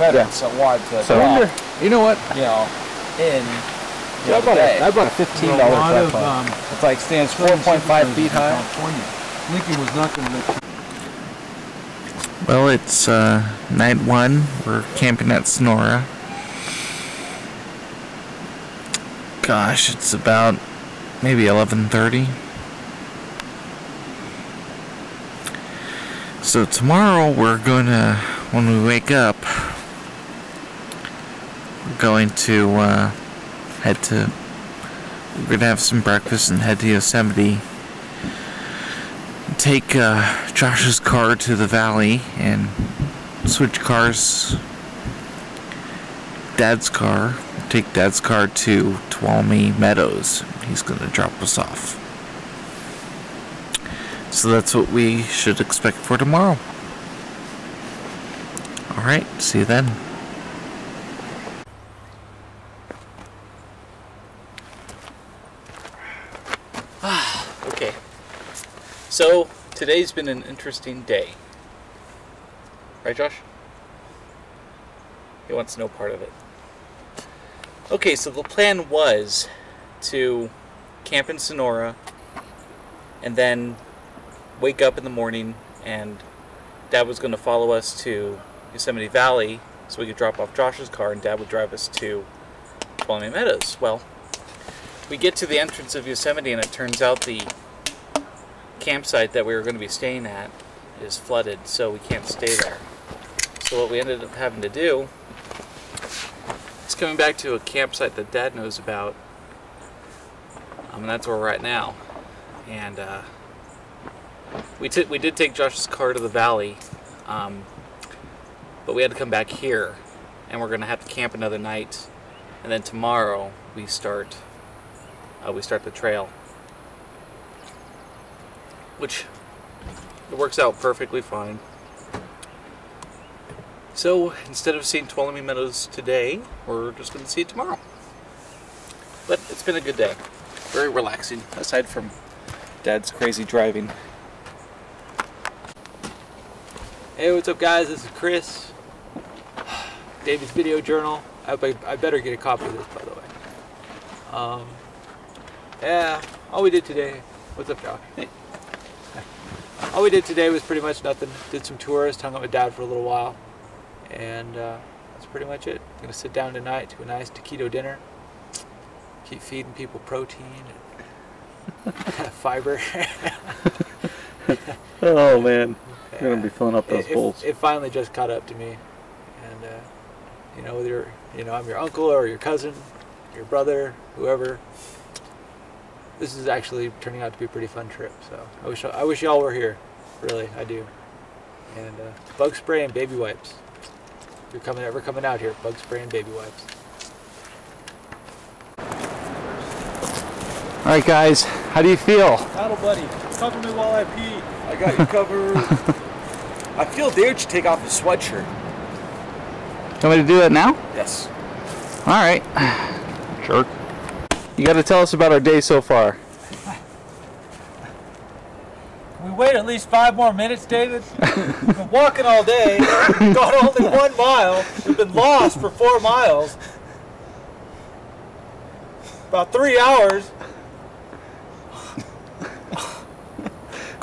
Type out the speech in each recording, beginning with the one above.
better wad to drop, you know what? you know, in I bought a $15 tripod. it's like stands 4.5 feet high. Lincoln was not going to let you. Well, it's night one. We're camping at Sonora. Gosh, it's about maybe 11:30. So tomorrow we're gonna, when we wake up, we're going to we're gonna have some breakfast and head to Yosemite. Take Josh's car to the valley and switch cars. Dad's car. Take Dad's car to Tuolumne Meadows. He's gonna drop us off. So that's what we should expect for tomorrow. Alright, see you then. Okay. So, today's been an interesting day. Right, Josh? He wants no part of it. Okay, so the plan was to camp in Sonora and then wake up in the morning, and Dad was going to follow us to Yosemite Valley so we could drop off Josh's car and Dad would drive us to Tuolumne Meadows. Well, we get to the entrance of Yosemite and it turns out the campsite that we were going to be staying at is flooded, so we can't stay there. So what we ended up having to do is coming back to a campsite that Dad knows about, and that's where we're at now. And we did take Josh's car to the valley, but we had to come back here, and we're gonna have to camp another night, and then tomorrow we start the trail, which it works out perfectly fine. So instead of seeing Tuolumne Meadows today, we're just going to see it tomorrow. But it's been a good day. Very relaxing, aside from Dad's crazy driving. Hey, what's up guys? This is Chris. David's Video Journal. I better get a copy of this, by the way. Yeah, all we did today... What's up, Josh? Hey. All we did today was pretty much nothing. Did some tours, hung out with Dad for a little while. And that's pretty much it. I'm gonna sit down tonight to a nice taquito dinner. Keep feeding people protein and fiber. Oh man, you're gonna be filling up those bowls. It finally just caught up to me, and you know, whether I'm your uncle or your cousin, your brother, whoever. This is actually turning out to be a pretty fun trip. So I wish y'all were here. Really, I do. And bug spray and baby wipes. If you're ever coming out here, bug spray and baby wipes. Alright guys, how do you feel? Paddle buddy, cover me while I pee. I got you covered. I feel Dave should take off his sweatshirt. You want me to do that now? Yes. Alright. Jerk. You gotta tell us about our day so far. We wait at least 5 more minutes, David. We've been walking all day. We've gone only 1 mile. We've been lost for 4 miles. About 3 hours.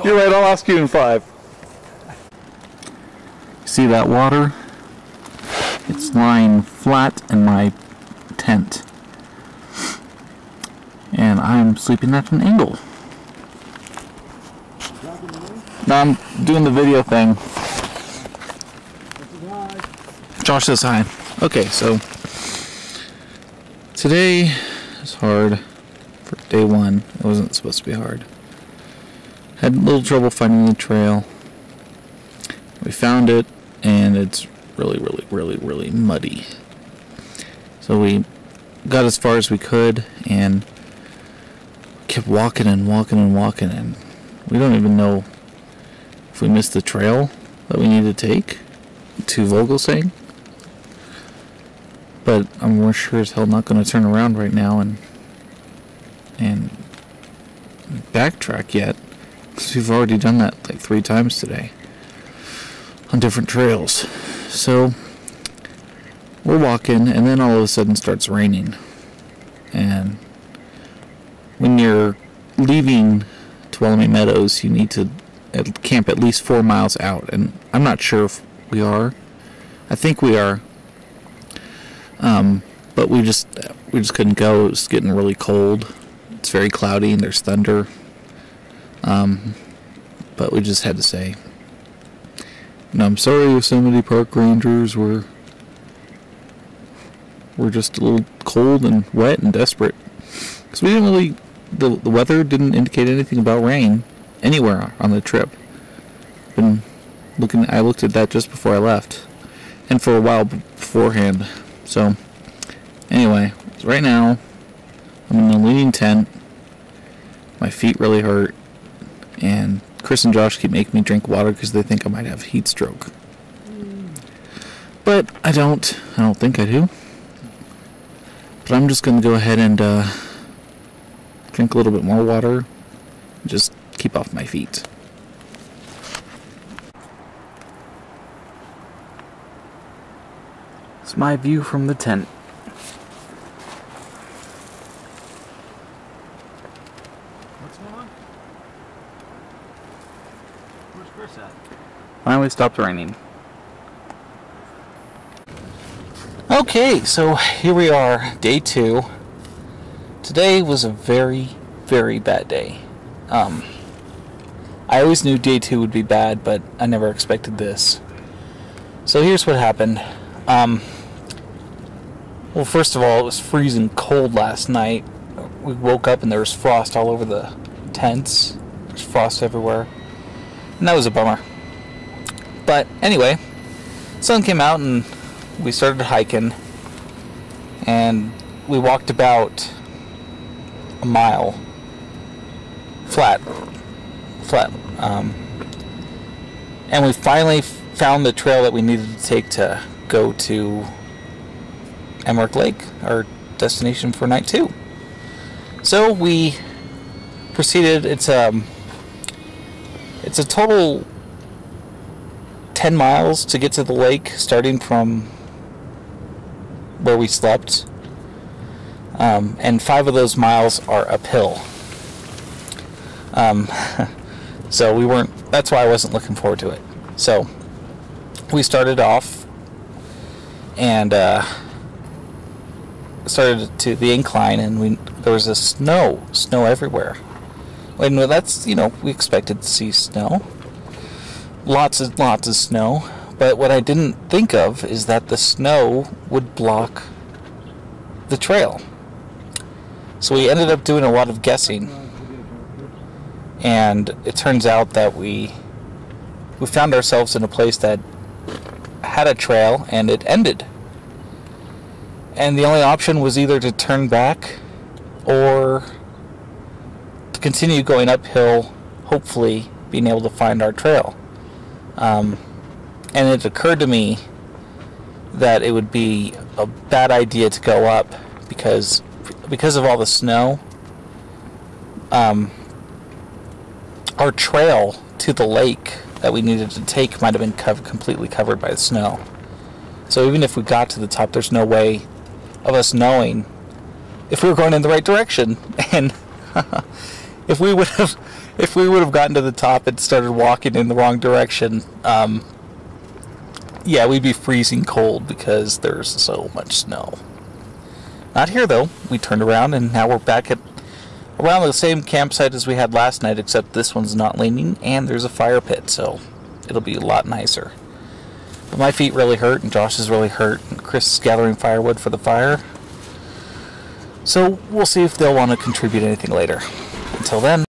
You're right, I'll ask you in 5. See that water? It's lying flat in my tent. And I'm sleeping at an angle. No, I'm doing the video thing. Josh says hi. Okay, so today is hard for day 1. It wasn't supposed to be hard. Had a little trouble finding the trail. We found it, and it's really muddy. So we got as far as we could, and kept walking, and we don't even know if we missed the trail that we need to take to Vogelsang. But I'm sure as hell not going to turn around right now and backtrack yet, because we've already done that like 3 times today on different trails. So we're walking, and then all of a sudden starts raining. And when you're leaving Tuolumne Meadows, you need to camp at least 4 miles out, and I'm not sure if we are. I think we are. But we just couldn't go. It was getting really cold. It's very cloudy and there's thunder. But we just had to say, no, I'm sorry, Yosemite Park Rangers. We're just a little cold and wet and desperate. Because we didn't really, the weather didn't indicate anything about rain anywhere on the trip. I looked at that just before I left, and for a while beforehand. So anyway, right now I'm in a leaning tent. My feet really hurt, and Chris and Josh keep making me drink water because they think I might have heat stroke. But I don't think I do. But I'm just going to go ahead and drink a little bit more water and just keep off my feet. It's my view from the tent. What's going on? Where's Chris at? Finally stopped raining. Okay, so here we are, day 2. Today was a very, very bad day. I always knew day 2 would be bad, but I never expected this. So here's what happened. Well, first of all, it was freezing cold last night. We woke up and there was frost all over the tents. There's frost everywhere. And that was a bummer. But anyway, sun came out and we started hiking. And we walked about a mile. Flat. And we finally found the trail that we needed to take to go to Emmerich Lake, our destination for night 2. So we proceeded. It's a total 10 miles to get to the lake, starting from where we slept, and 5 of those miles are uphill. So we weren't. That's why I wasn't looking forward to it. So we started off and started to the incline, and there was a snow everywhere. And that's, we expected to see snow, lots of snow. But what I didn't think of is that the snow would block the trail. So we ended up doing a lot of guessing, and it turns out that we found ourselves in a place that had a trail and it ended. And the only option was either to turn back or to continue going uphill, hopefully being able to find our trail. And it occurred to me that it would be a bad idea to go up because of all the snow. Our trail to the lake that we needed to take might have been completely covered by the snow. So even if we got to the top, there's no way of us knowing if we were going in the right direction. And if we would have gotten to the top and started walking in the wrong direction, yeah, we'd be freezing cold because there's so much snow. Not here though. We turned around and now we're back at around the same campsite as we had last night, except this one's not leaning and there's a fire pit, so it'll be a lot nicer. But my feet really hurt, and Josh is really hurt, and Chris is gathering firewood for the fire. So we'll see if they'll want to contribute anything later. Until then.